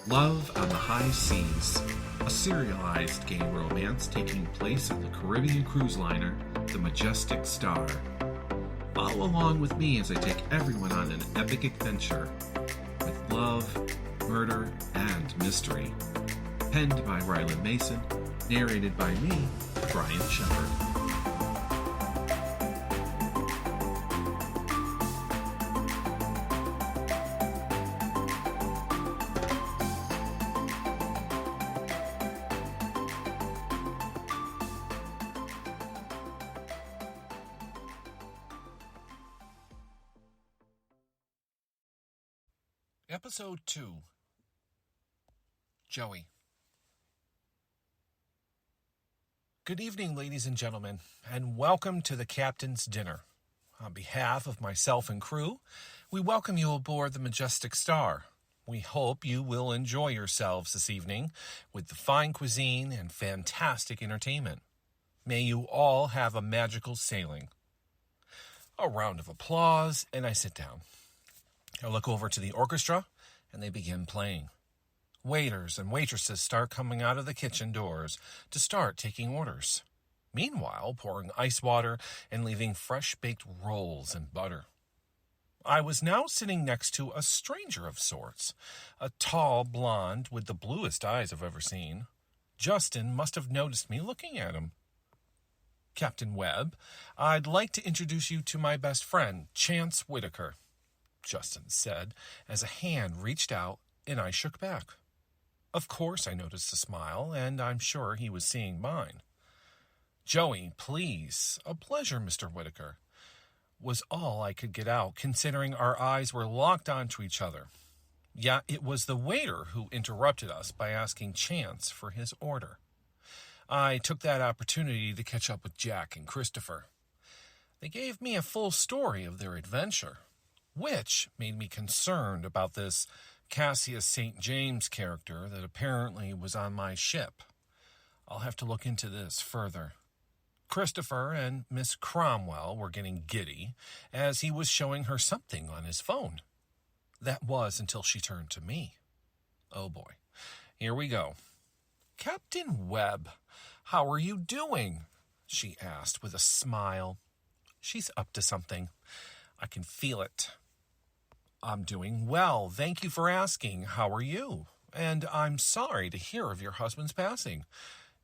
Love on the High Seas, a serialized gay romance taking place on the Caribbean cruise liner, the Majestic Star. Follow along with me as I take everyone on an epic adventure with love, murder, and mystery. Penned by Ryland Mason, narrated by me, Brian Shepard. Episode 2. Joey. Good evening, ladies and gentlemen, and welcome to the Captain's Dinner. On behalf of myself and crew, we welcome you aboard the Majestic Star. We hope you will enjoy yourselves this evening with the fine cuisine and fantastic entertainment. May you all have a magical sailing. A round of applause, and I sit down. I look over to the orchestra, and they begin playing. Waiters and waitresses start coming out of the kitchen doors to start taking orders. Meanwhile, pouring ice water and leaving fresh-baked rolls and butter. I was now sitting next to a stranger of sorts, a tall blonde with the bluest eyes I've ever seen. Justin must have noticed me looking at him. Captain Webb, I'd like to introduce you to my best friend, Chance Whitaker, Justin said, as a hand reached out and I shook back. Of course I noticed a smile, and I'm sure he was seeing mine. Joey, please. A pleasure, Mr. Whitaker, was all I could get out, considering our eyes were locked onto each other. Yet it was the waiter who interrupted us by asking Chance for his order. I took that opportunity to catch up with Jack and Christopher. They gave me a full story of their adventure, which made me concerned about this Cassius St. James character that apparently was on my ship. I'll have to look into this further. Christopher and Miss Cromwell were getting giddy as he was showing her something on his phone. That was until she turned to me. Oh boy, here we go. Captain Webb, how are you doing? She asked with a smile. She's up to something. I can feel it. I'm doing well. Thank you for asking. How are you? And I'm sorry to hear of your husband's passing.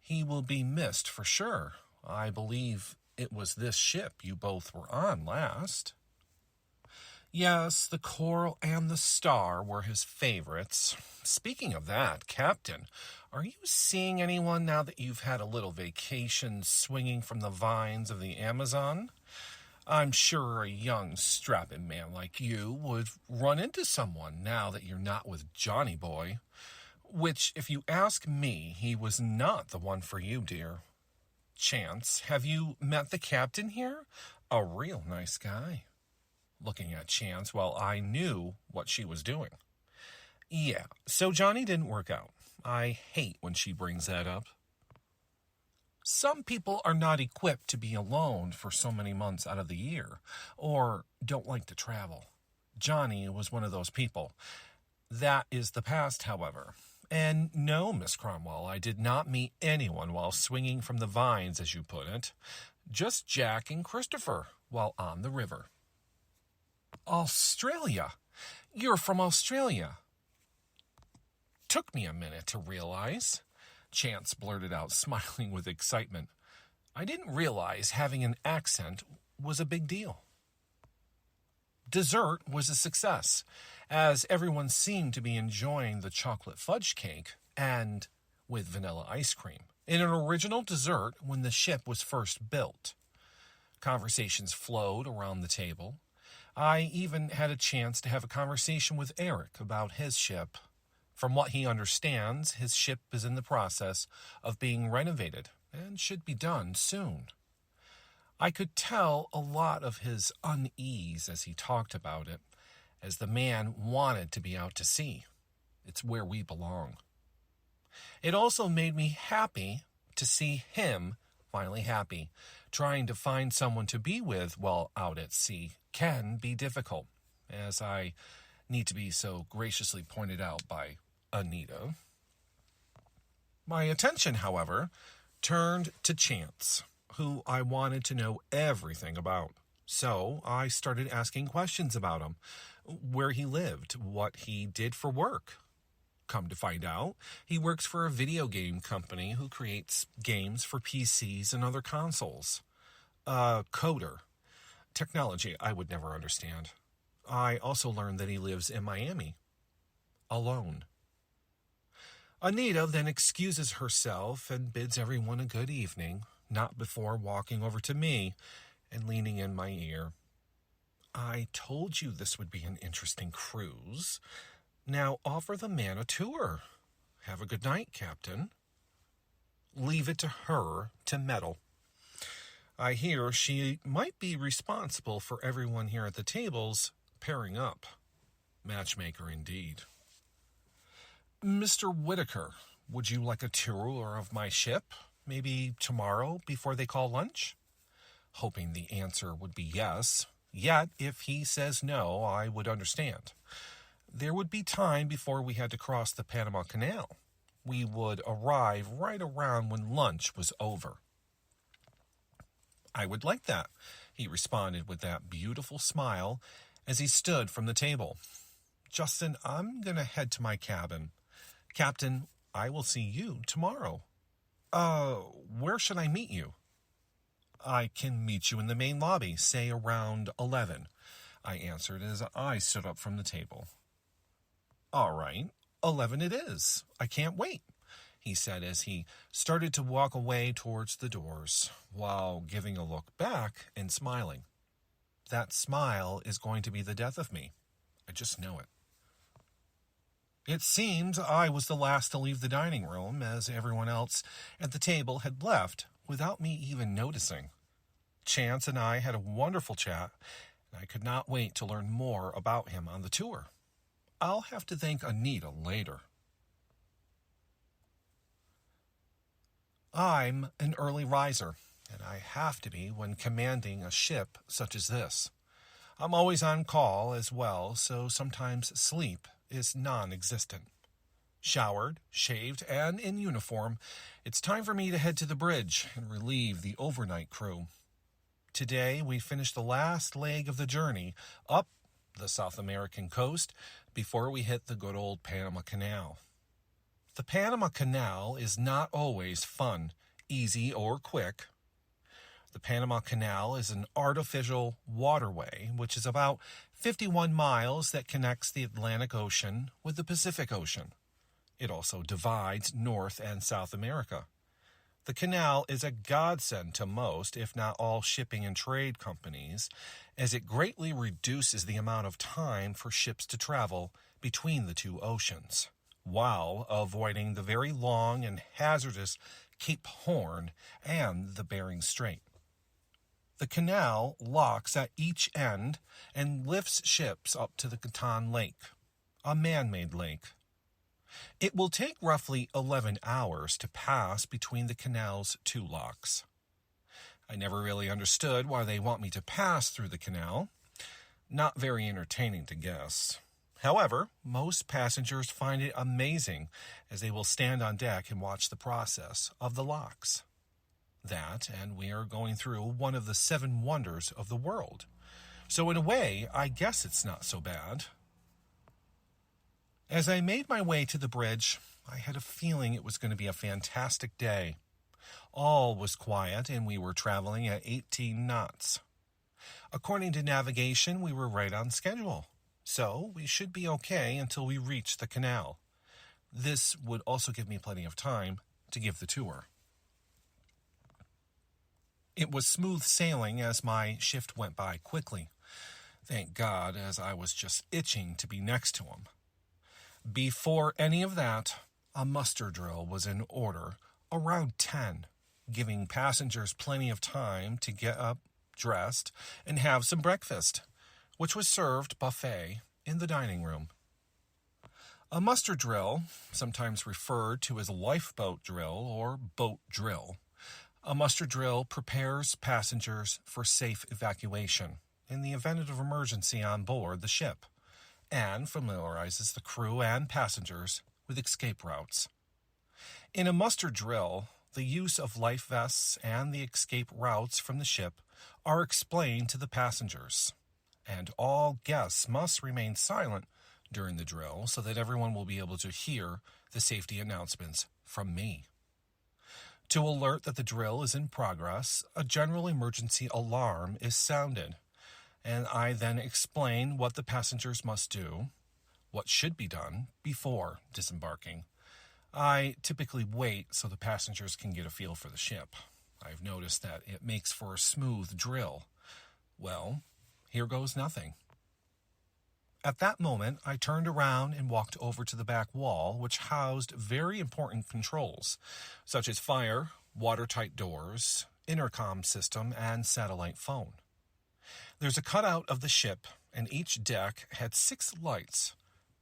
He will be missed for sure. I believe it was this ship you both were on last. Yes, the Coral and the Star were his favorites. Speaking of that, Captain, are you seeing anyone now that you've had a little vacation swinging from the vines of the Amazon? I'm sure a young, strapping man like you would run into someone now that you're not with Johnny Boy. Which, if you ask me, he was not the one for you, dear. Chance, have you met the captain here? A real nice guy. Looking at Chance while I knew what she was doing. Yeah, so Johnny didn't work out. I hate when she brings that up. Some people are not equipped to be alone for so many months out of the year, or don't like to travel. Johnny was one of those people. That is the past, however. And no, Miss Cromwell, I did not meet anyone while swinging from the vines, as you put it. Just Jack and Christopher while on the river. Australia? You're from Australia? Took me a minute to realize. Chance blurted out, smiling with excitement. I didn't realize having an accent was a big deal. Dessert was a success, as everyone seemed to be enjoying the chocolate fudge cake and with vanilla ice cream, in an original dessert when the ship was first built. Conversations flowed around the table. I even had a chance to have a conversation with Eric about his ship. From what he understands, his ship is in the process of being renovated and should be done soon. I could tell a lot of his unease as he talked about it, as the man wanted to be out to sea. It's where we belong. It also made me happy to see him finally happy. Trying to find someone to be with while out at sea can be difficult, as I need to be so graciously pointed out by Anita. My attention, however, turned to Chance, who I wanted to know everything about. So I started asking questions about him, where he lived, what he did for work. Come to find out, he works for a video game company who creates games for PCs and other consoles. A coder. Technology I would never understand. I also learned that he lives in Miami. Alone. Anita then excuses herself and bids everyone a good evening, not before walking over to me and leaning in my ear. I told you this would be an interesting cruise. Now offer the man a tour. Have a good night, Captain. Leave it to her to meddle. I hear she might be responsible for everyone here at the tables pairing up. Matchmaker indeed. Mr. Whitaker, would you like a tour of my ship? Maybe tomorrow before they call lunch? Hoping the answer would be yes. Yet, if he says no, I would understand. There would be time before we had to cross the Panama Canal. We would arrive right around when lunch was over. I would like that, he responded with that beautiful smile as he stood from the table. Justin, I'm going to head to my cabin. Captain, I will see you tomorrow. Where should I meet you? I can meet you in the main lobby, say around 11, I answered as I stood up from the table. All right, 11 it is. I can't wait, he said as he started to walk away towards the doors, while giving a look back and smiling. That smile is going to be the death of me. I just know it. It seems I was the last to leave the dining room, as everyone else at the table had left without me even noticing. Chance and I had a wonderful chat, and I could not wait to learn more about him on the tour. I'll have to thank Anita later. I'm an early riser, and I have to be when commanding a ship such as this. I'm always on call as well, so sometimes sleep is non-existent. Showered, shaved, and in uniform, it's time for me to head to the bridge and relieve the overnight crew. Today, we finished the last leg of the journey up the South American coast before we hit the good old Panama Canal. The Panama Canal is not always fun, easy, or quick. The Panama Canal is an artificial waterway, which is about 51 miles that connects the Atlantic Ocean with the Pacific Ocean. It also divides North and South America. The canal is a godsend to most, if not all, shipping and trade companies, as it greatly reduces the amount of time for ships to travel between the two oceans, while avoiding the very long and hazardous Cape Horn and the Bering Strait. The canal locks at each end and lifts ships up to the Canton Lake, a man-made lake. It will take roughly 11 hours to pass between the canal's two locks. I never really understood why they want me to pass through the canal. Not very entertaining to guess. However, most passengers find it amazing as they will stand on deck and watch the process of the locks. That, and we are going through one of the 7 wonders of the world. So in a way, I guess it's not so bad. As I made my way to the bridge, I had a feeling it was going to be a fantastic day. All was quiet, and we were traveling at 18 knots. According to navigation, we were right on schedule, so we should be okay until we reach the canal. This would also give me plenty of time to give the tour. It was smooth sailing as my shift went by quickly. Thank God, as I was just itching to be next to him. Before any of that, a muster drill was in order around 10, giving passengers plenty of time to get up, dressed, and have some breakfast, which was served buffet in the dining room. A muster drill, sometimes referred to as a lifeboat drill or boat drill. A muster drill prepares passengers for safe evacuation in the event of emergency on board the ship, and familiarizes the crew and passengers with escape routes. In a muster drill, the use of life vests and the escape routes from the ship are explained to the passengers, and all guests must remain silent during the drill so that everyone will be able to hear the safety announcements from me. To alert that the drill is in progress, a general emergency alarm is sounded, and I then explain what the passengers must do, what should be done before disembarking. I typically wait so the passengers can get a feel for the ship. I've noticed that it makes for a smooth drill. Well, here goes nothing. At that moment, I turned around and walked over to the back wall, which housed very important controls, such as fire, watertight doors, intercom system, and satellite phone. There's a cutout of the ship, and each deck had 6 lights,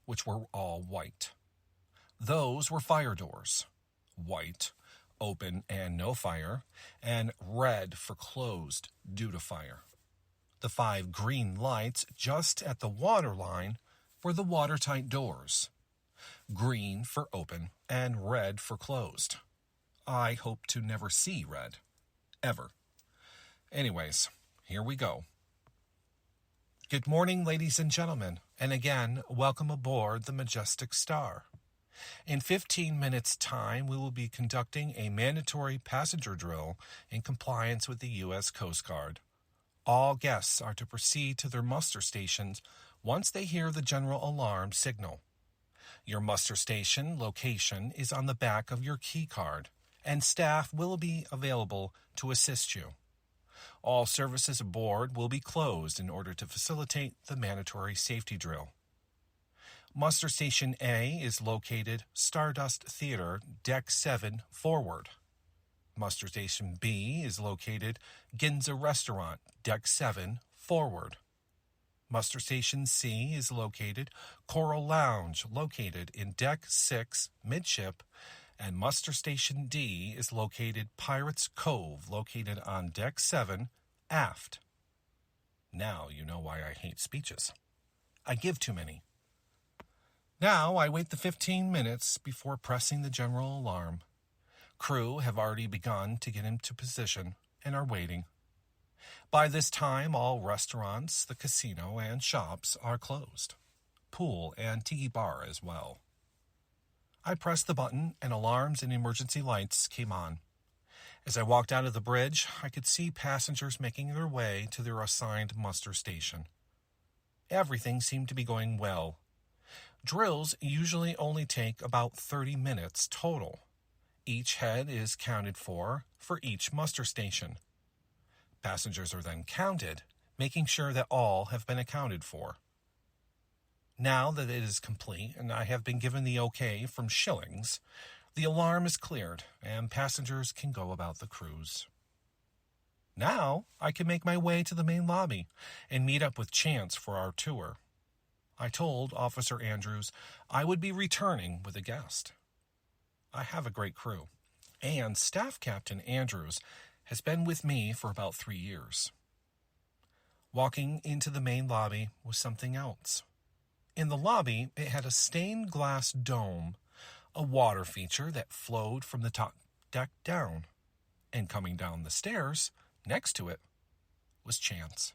which were all white. Those were fire doors, white, open and no fire, and red for closed due to fire. The 5 green lights just at the water line were the watertight doors, green for open and red for closed. I hope to never see red, ever. Anyways, here we go. Good morning, ladies and gentlemen, and again, welcome aboard the Majestic Star. In 15 minutes' time, we will be conducting a mandatory passenger drill in compliance with the U.S. Coast Guard. All guests are to proceed to their muster stations once they hear the general alarm signal. Your muster station location is on the back of your key card, and staff will be available to assist you. All services aboard will be closed in order to facilitate the mandatory safety drill. Muster Station A is located Stardust Theater, Deck 7, forward. Muster Station B is located Ginza Restaurant, Deck 7, forward. Muster Station C is located Coral Lounge, located in Deck 6, midship, and Muster Station D is located Pirates Cove, located on Deck 7, aft. Now you know why I hate speeches. I give too many. Now I wait the 15 minutes before pressing the general alarm. Crew have already begun to get into position and are waiting. By this time, all restaurants, the casino, and shops are closed. Pool and tiki bar as well. I pressed the button and alarms and emergency lights came on. As I walked out of the bridge, I could see passengers making their way to their assigned muster station. Everything seemed to be going well. Drills usually only take about 30 minutes total. Each head is counted for each muster station. Passengers are then counted, making sure that all have been accounted for. Now that it is complete and I have been given the okay from Shillings, the alarm is cleared and passengers can go about the cruise. Now I can make my way to the main lobby and meet up with Chance for our tour. I told Officer Andrews I would be returning with a guest. I have a great crew, and Staff Captain Andrews has been with me for about 3 years. Walking into the main lobby was something else. In the lobby, it had a stained glass dome, a water feature that flowed from the top deck down, and coming down the stairs, next to it, was Chance.